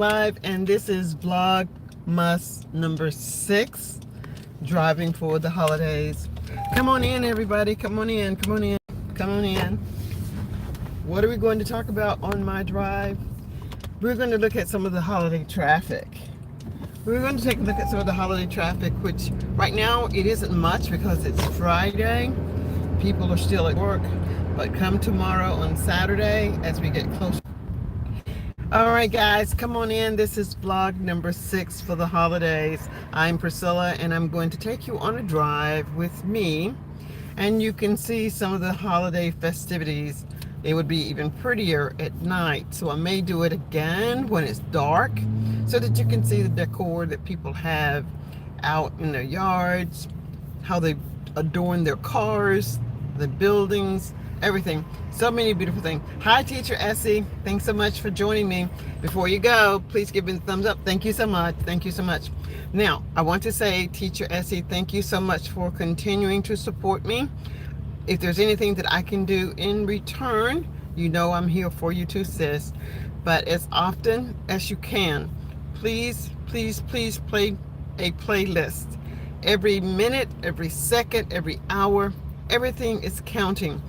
Live, and this is vlog must number 6, driving for the holidays. Come on in, everybody. Come on in. Come on in. Come on in. What are we going to talk about on my drive? We're going to look at some of the holiday traffic. We're going to take a look at some of the holiday traffic, which right now it isn't much because it's Friday. People are still at work, but come tomorrow on Saturday as we get closer. All right, guys, come on in. This is vlog number 6 for the holidays. I'm Priscilla, and I'm going to take you on a drive with me, and you can see some of the holiday festivities. It would be even prettier at night, so I may do it again when it's dark so that you can see the decor that people have out in their yards, how they adorn their cars, the buildings, everything. So many beautiful things. Hi, Teacher Essie. Thanks so much for joining me. Before you go, please give me the thumbs up. Thank you so much. Thank you so much. Now, I want to say, Teacher Essie, thank you so much for continuing to support me. If there's anything that I can do in return, you know I'm here for you too, sis. But as often as you can, please, please, please play a playlist. Every minute, every second, every hour, everything is counting,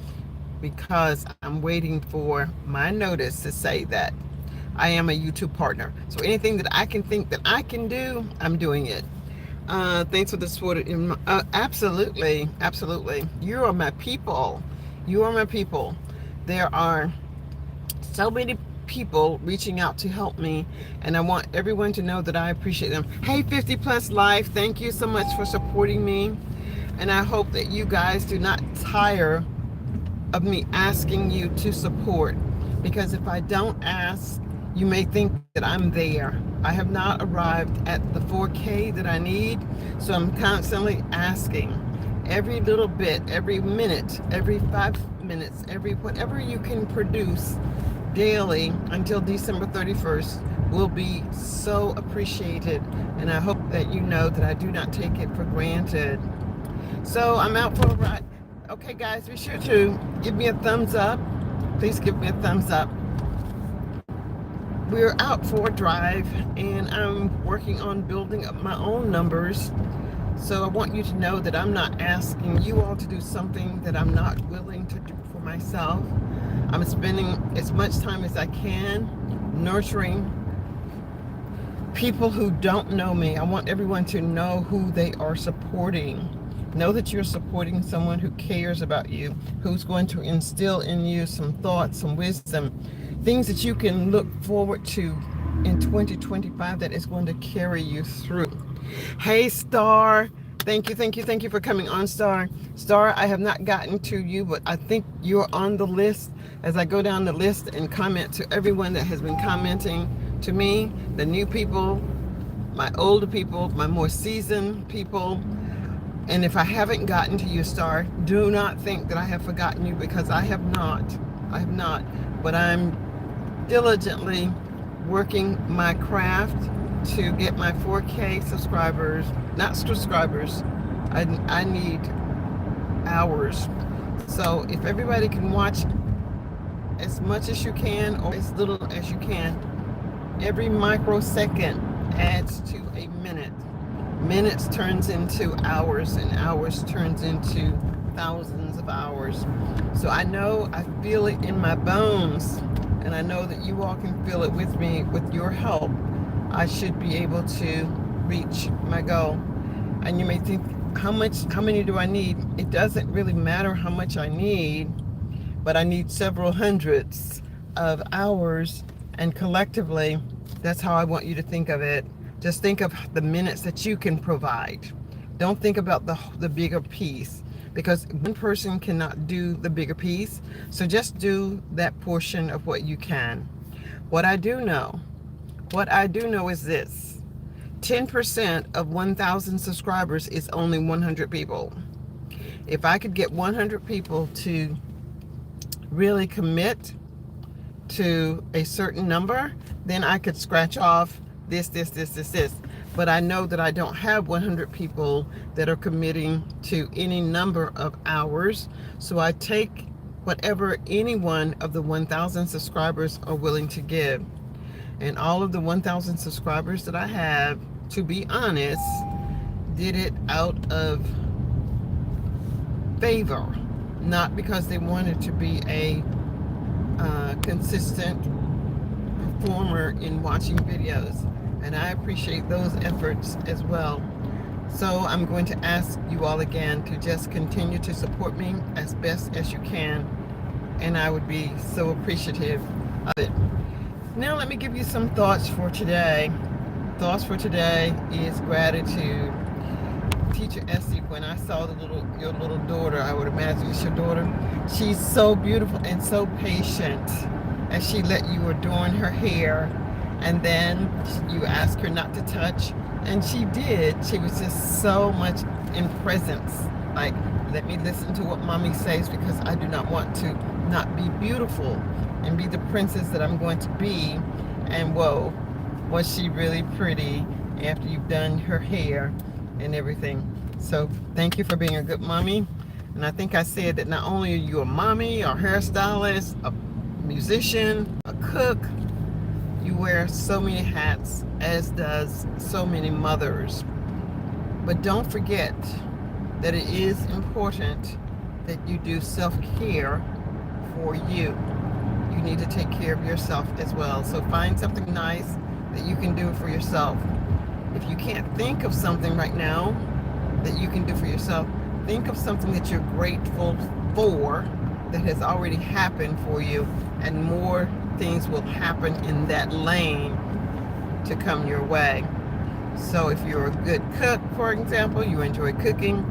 because I'm waiting for my notice to say that I am a YouTube partner. So anything that I can think that I can do, I'm doing it. Thanks for the support. Absolutely, absolutely. You are my people. You are my people. There are so many people reaching out to help me, and I want everyone to know that I appreciate them. Hey, 50 Plus Life, thank you so much for supporting me, and I hope that you guys do not tire of me asking you to support, because if I don't ask, you may think that I'm there. I have not arrived at the 4K that I need, so I'm constantly asking. Every little bit, every minute, every 5 minutes, every whatever you can produce daily until December 31st will be so appreciated, and I hope that you know that I do not take it for granted. So I'm out for a ride. Okay, guys, be sure to give me a thumbs up. Please give me a thumbs up. We're out for a drive, and I'm working on building up my own numbers. So I want you to know that I'm not asking you all to do something that I'm not willing to do for myself. I'm spending as much time as I can nurturing people who don't know me. I want everyone to know who they are supporting. Know that you're supporting someone who cares about you, who's going to instill in you some thoughts, some wisdom, things that you can look forward to in 2025 that is going to carry you through. Hey, Star. Thank you, thank you, thank you for coming on, Star. Star, I have not gotten to you, but I think you're on the list. As I go down the list and comment to everyone that has been commenting to me, the new people, my older people, my more seasoned people. And if I haven't gotten to you, Star, do not think that I have forgotten you, because I have not. I have not. But I'm diligently working my craft to get my 4K subscribers, not subscribers. I need hours. So if everybody can watch as much as you can or as little as you can, every microsecond adds to a minute. Minutes turns into hours, and hours turns into thousands of hours. So I know, I feel it in my bones, and I know that you all can feel it with me. With your help, I should be able to reach my goal. And you may think, how many do I need? It doesn't really matter how much I need, but I need several hundreds of hours, and collectively, that's how I want you to think of it. Just think of the minutes that you can provide. Don't think about the bigger piece, because one person cannot do the bigger piece. So just do that portion of what you can. What I do know is this: 10% of 1,000 subscribers is only 100 people. If I could get 100 people to really commit to a certain number, then I could scratch off this. But I know that I don't have 100 people that are committing to any number of hours. So I take whatever any one of the 1,000 subscribers are willing to give. And all of the 1,000 subscribers that I have, to be honest, did it out of favor, not because they wanted to be a consistent performer in watching videos. And I appreciate those efforts as well. So I'm going to ask you all again to just continue to support me as best as you can, and I would be so appreciative of it. Now let me give you some thoughts for today. Thoughts for today is gratitude. Teacher Essie, when I saw your little daughter, I would imagine it's your daughter, she's so beautiful and so patient as she let you adorn her hair, and then you asked her not to touch, and she did. She was just so much in presence, like, let me listen to what mommy says, because I do not want to not be beautiful and be the princess that I'm going to be. And whoa, was she really pretty after you've done her hair and everything. So thank you for being a good mommy. And I think I said that not only are you a mommy, a hairstylist, a musician, a cook, you wear so many hats, as does so many mothers. But don't forget that it is important that you do self-care for you. You need to take care of yourself as well. So find something nice that you can do for yourself. If you can't think of something right now that you can do for yourself, think of something that you're grateful for that has already happened for you, and more things will happen in that lane to come your way. So if you're a good cook, for example, you enjoy cooking,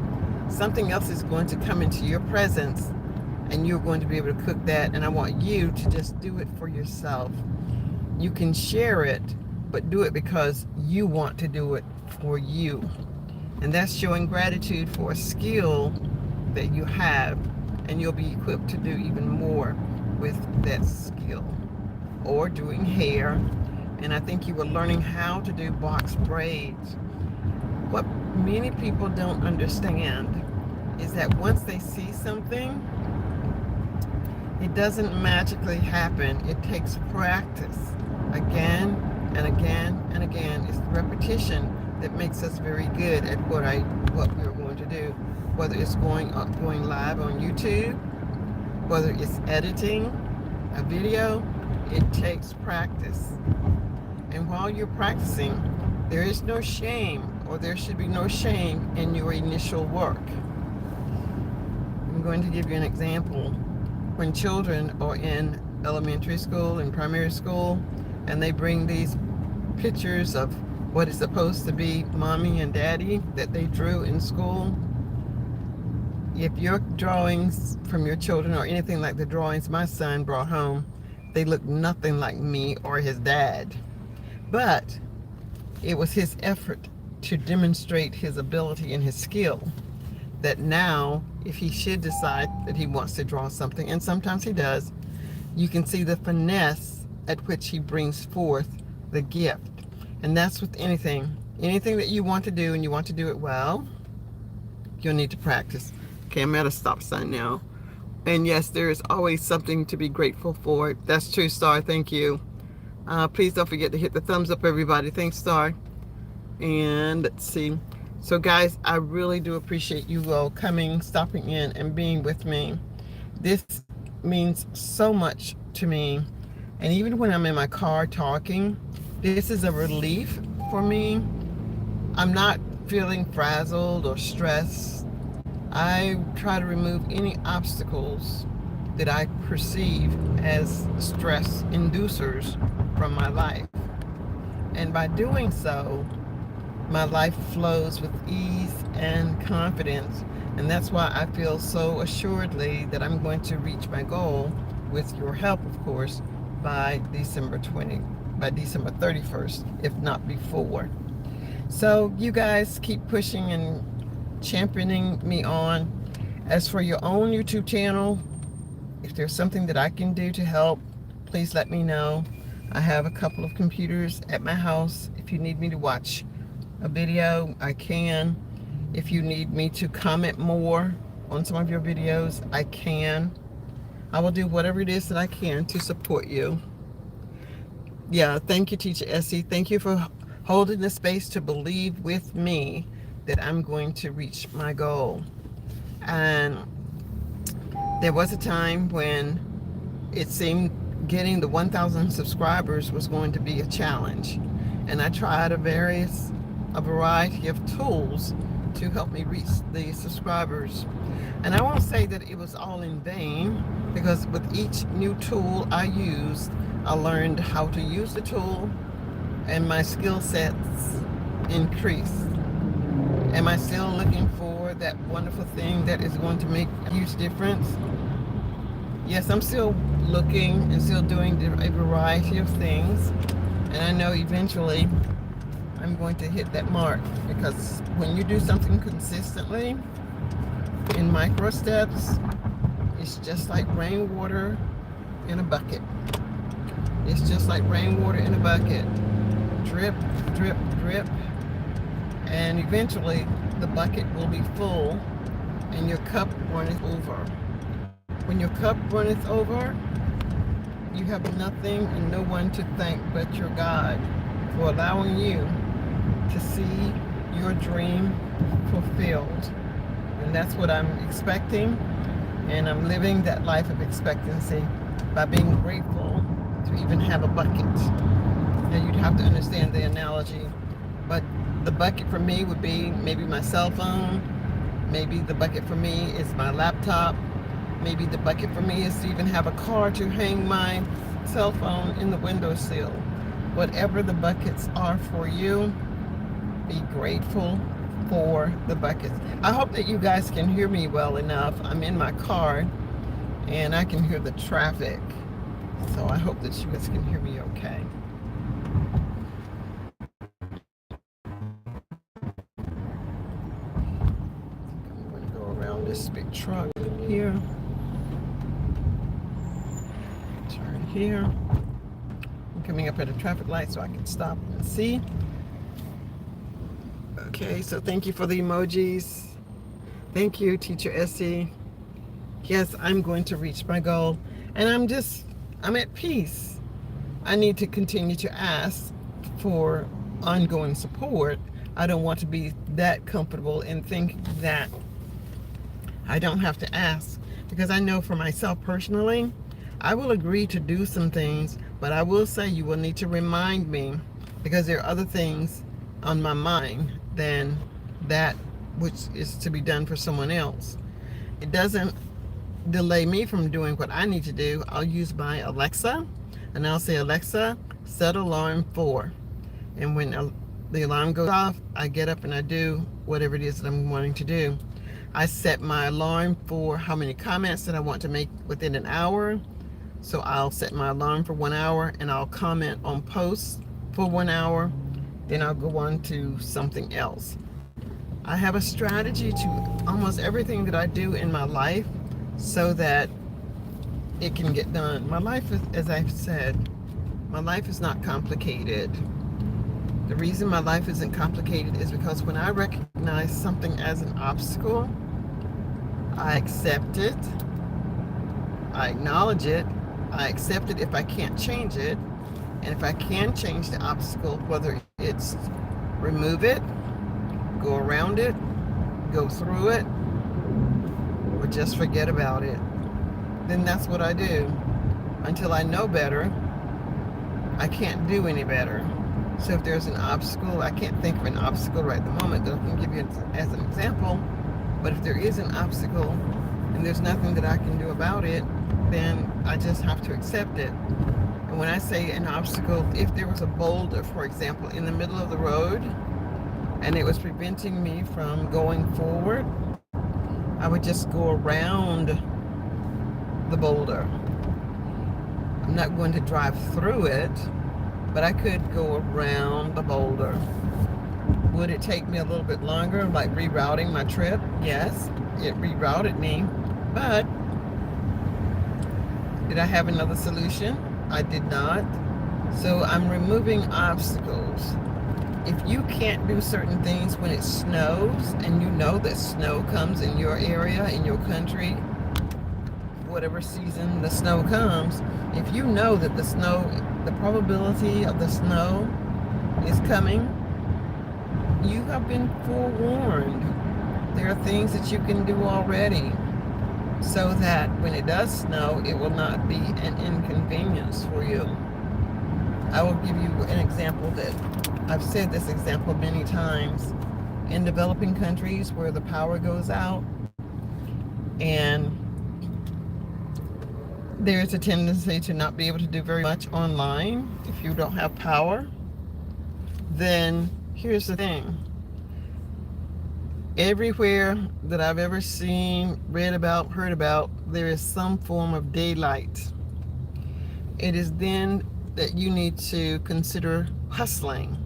something else is going to come into your presence, and you're going to be able to cook that, and I want you to just do it for yourself. You can share it, but do it because you want to do it for you. And that's showing gratitude for a skill that you have, and you'll be equipped to do even more with that skill. Or doing hair, and I think you were learning how to do box braids. What many people don't understand is that once they see something, it doesn't magically happen. It takes practice again and again and again. It's the repetition that makes us very good at what we're going to do. Whether it's going live on YouTube, whether it's editing a video, it takes practice. And while you're practicing, there is no shame, or there should be no shame in your initial work. I'm going to give you an example. When children are in elementary school and primary school, and they bring these pictures of what is supposed to be mommy and daddy that they drew in school, if your drawings from your children are anything like the drawings my son brought home, they look nothing like me or his dad. But it was his effort to demonstrate his ability and his skill that now, if he should decide that he wants to draw something, and sometimes he does, you can see the finesse at which he brings forth the gift. And that's with anything. Anything that you want to do and you want to do it well, you'll need to practice. Okay, I'm at a stop sign now. And yes, there is always something to be grateful for. That's true, Star. Thank you. Please don't forget to hit the thumbs up, everybody. Thanks, Star. And let's see. So, guys, I really do appreciate you all coming, stopping in, and being with me. This means so much to me. And even when I'm in my car talking, this is a relief for me. I'm not feeling frazzled or stressed. I try to remove any obstacles that I perceive as stress inducers from my life. And by doing so, my life flows with ease and confidence. And that's why I feel so assuredly that I'm going to reach my goal, with your help, of course, by December 31st, if not before. So you guys keep pushing and championing me on. As for your own YouTube channel, if there's something that I can do to help, please let me know. I have a couple of computers at my house. If you need me to watch a video, I can. If you need me to comment more on some of your videos, I can. I will do whatever it is that I can to support you. Yeah, thank you, Teacher Essie. Thank you for holding the space to believe with me that I'm going to reach my goal. And there was a time when it seemed getting the 1,000 subscribers was going to be a challenge. And I tried a variety of tools to help me reach the subscribers. And I won't say that it was all in vain, because with each new tool I used, I learned how to use the tool and my skill sets increased. Am I still looking for that wonderful thing that is going to make a huge difference? Yes, I'm still looking and still doing a variety of things. And I know eventually I'm going to hit that mark, because when you do something consistently in micro steps, it's just like rainwater in a bucket. It's just like rainwater in a bucket. Drip, drip, drip. And eventually the bucket will be full and your cup runneth over. When your cup runneth over, you have nothing and no one to thank but your God for allowing you to see your dream fulfilled. And that's what I'm expecting. And I'm living that life of expectancy by being grateful to even have a bucket. Now you'd have to understand the analogy, but the bucket for me would be maybe my cell phone. Maybe the bucket for me is my laptop. Maybe the bucket for me is to even have a car to hang my cell phone in the windowsill. Whatever the buckets are for you, be grateful for the buckets. I hope that you guys can hear me well enough. I'm in my car and I can hear the traffic. So I hope that you guys can hear me okay. I'm going to go around this big truck here. Turn here. I'm coming up at a traffic light so I can stop and see. Okay, so thank you for the emojis. Thank you, Teacher Essie. Yes, I'm going to reach my goal. And I'm at peace. I need to continue to ask for ongoing support. I don't want to be that comfortable and think that I don't have to ask, because I know for myself personally, I will agree to do some things, but I will say you will need to remind me, because there are other things on my mind than that which is to be done for someone else. It doesn't delay me from doing what I need to do. I'll use my Alexa and I'll say, Alexa, set alarm for. And when the alarm goes off, I get up and I do whatever it is that I'm wanting to do. I set my alarm for how many comments that I want to make within an hour. So I'll set my alarm for 1 hour and I'll comment on posts for 1 hour. Then I'll go on to something else. I have a strategy to almost everything that I do in my life so that it can get done. My life is, as I've said, my life is not complicated. The reason my life isn't complicated is because when I recognize something as an obstacle, I accept it, I acknowledge it, I accept it if I can't change it, and if I can change the obstacle, whether it's remove it, go around it, go through it, or just forget about it, then that's what I do. Until I know better, I can't do any better. So if there's an obstacle, I can't think of an obstacle right at the moment that I can give you as an example, but if there is an obstacle and there's nothing that I can do about it, then I just have to accept it. And when I say an obstacle, if there was a boulder, for example, in the middle of the road, and it was preventing me from going forward, I would just go around the boulder. I'm not going to drive through it, but I could go around the boulder. Would it take me a little bit longer, like rerouting my trip? Yes, it rerouted me, but did I have another solution? I did not. So I'm removing obstacles. If you can't do certain things when it snows, and you know that snow comes in your area, in your country, whatever season the snow comes, if you know that the snow the probability of the snow is coming, you have been forewarned. There are things that you can do already so that when it does snow, it will not be an inconvenience for you. I will give you an example that I've said this example many times. In developing countries where the power goes out and there's a tendency to not be able to do very much online if you don't have power, then here's the thing. Everywhere that I've ever seen, read about, heard about, there is some form of daylight. It is then that you need to consider hustling.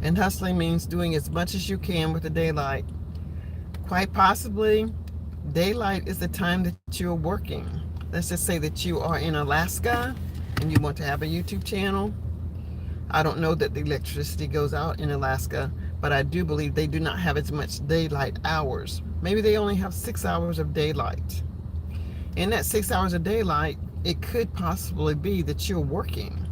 And hustling means doing as much as you can with the daylight. Quite possibly, daylight is the time that you're working. Let's just say that you are in Alaska and you want to have a YouTube channel. I don't know that the electricity goes out in Alaska, but I do believe they do not have as much daylight hours. Maybe they only have 6 hours of daylight. In that 6 hours of daylight, it could possibly be that you're working.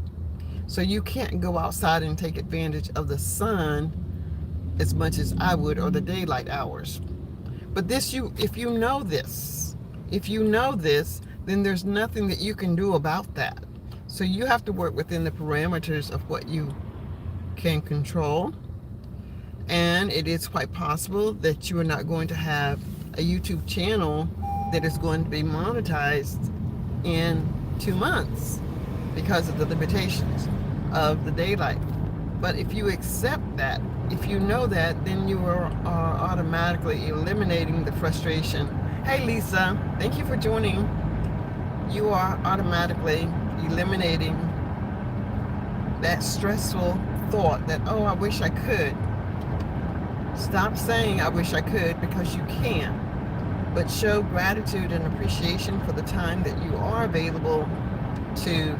So you can't go outside and take advantage of the sun as much as I would, or the daylight hours. But if you know this, then there's nothing that you can do about that. So you have to work within the parameters of what you can control. And it is quite possible that you are not going to have a YouTube channel that is going to be monetized in 2 months because of the limitations of the daylight. But if you accept that, if you know that, then you are automatically eliminating the frustration. Hey Lisa, thank you for joining. You are automatically eliminating that stressful thought that, oh, I wish I could. Stop saying I wish I could, because you can. But show gratitude and appreciation for the time that you are available to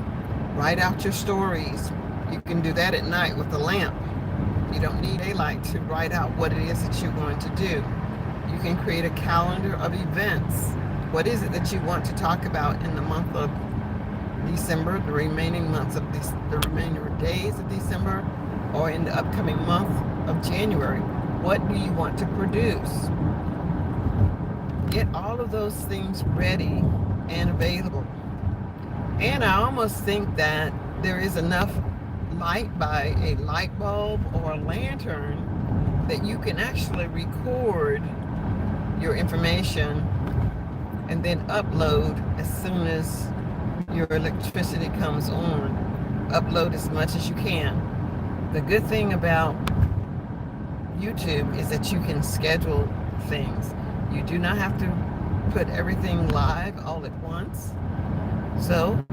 write out your stories. You can do that at night with a lamp. You don't need daylight to write out what it is that you're going to do. You can create a calendar of events. What is it that you want to talk about in the month of December, the remaining months of the remainder days of December, or in the upcoming month of January? What do you want to produce? Get all of those things ready and available. And I almost think that there is enough light by a light bulb or a lantern that you can actually record your information and then upload as soon as your electricity comes on. Upload as much as you can. The good thing about YouTube is that you can schedule things. You do not have to put everything live all at once. So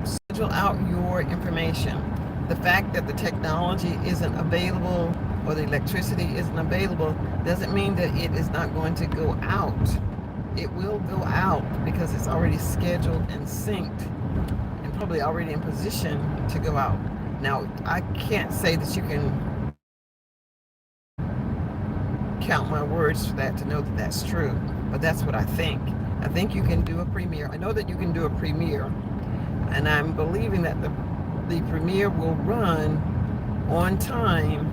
schedule out your information. The fact that the technology isn't available or the electricity isn't available doesn't mean that it is not going to go out. It will go out because it's already scheduled and synced and probably already in position to go out. Now, I can't say that you can count my words for that to know that that's true, but that's what I think. I think you can do a premiere. I know that you can do a premiere, and I'm believing that the premiere will run on time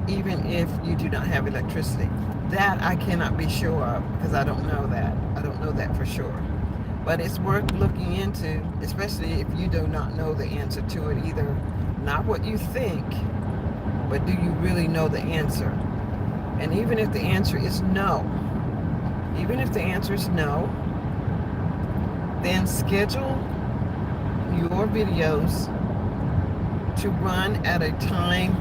even if you do not have electricity. That I cannot be sure of because I don't know that. I don't know that for sure. But it's worth looking into, especially if you do not know the answer to it either. Not what you think, but do you really know the answer? And even if the answer is no, then schedule your videos to run at a time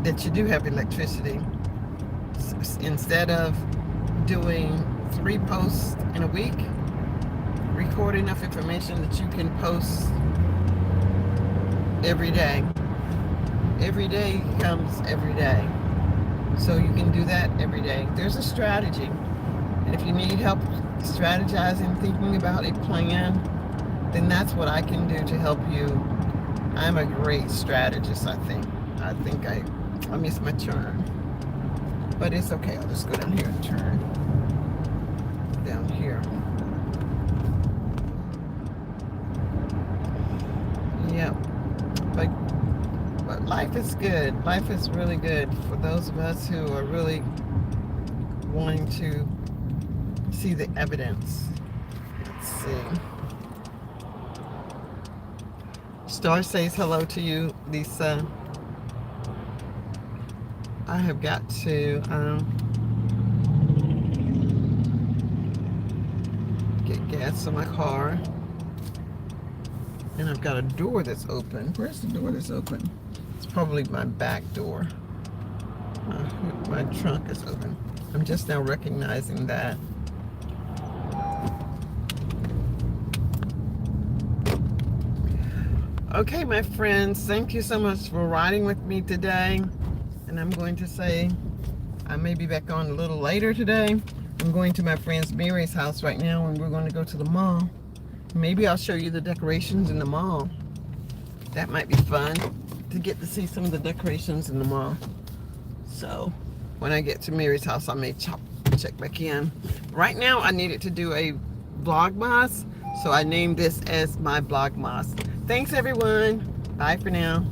that you do have electricity. Instead of doing 3 posts in a week, record enough information that you can post every day. Every day comes every day. So you can do that every day. There's a strategy. And if you need help strategizing, thinking about a plan, then that's what I can do to help you. I'm a great strategist, I think. I missed my turn. But it's okay. I'll just go down here and turn. Down here. Yeah. But life is good. Life is really good for those of us who are really wanting to see the evidence. Let's see. Star says hello to you, Lisa. I have got to get gas in my car. And I've got a door that's open. Where's the door that's open? It's probably my back door. My trunk is open. I'm just now recognizing that. Okay, my friends, thank you so much for riding with me today. And I'm going to say I may be back on a little later today. I'm going to my friend's Mary's house right now, and we're going to go to the mall. Maybe I'll show you the decorations in the mall. That might be fun to get to see some of the decorations in the mall. So when I get to Mary's house, I may check back in. Right now, I needed to do a vlogmas, so I named this as my vlogmas. Thanks, everyone. Bye for now.